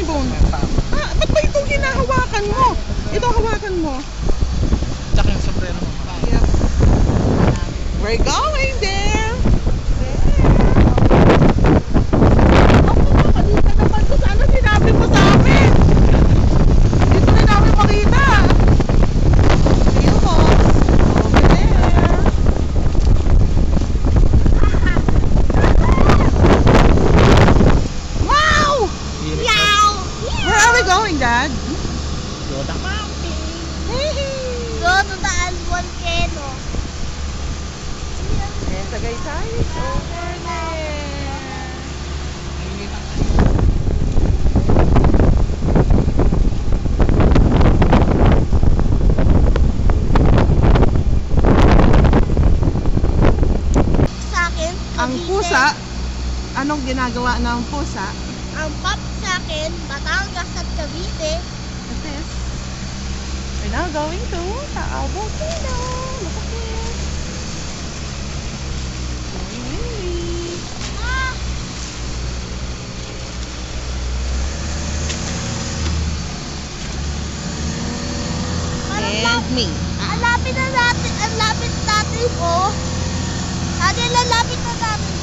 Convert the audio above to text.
trombone? Ba't ba itong hinahawakan mo? Ito hawakan mo. Tsaka yung sombrero mo. Yep. We're going there. Kanina naman to. Sana sinabi mo sa amin. Dito na namin makita. Ayun mo. Over there. Wow! Meow! Where are we going, Dad? Yoda Mountain. Go to the volcano. And Tagaytay is over there. Sa akin, Ang Cavite. pusa, anong ginagawa ng pusa? Ang pop sa akin, Batangas at Cavite. This is, we're now going to Taal Volcano. Look at this. Going windy. Ah! And me. Ang lapit natin, oh. Sabi, lalapit na natin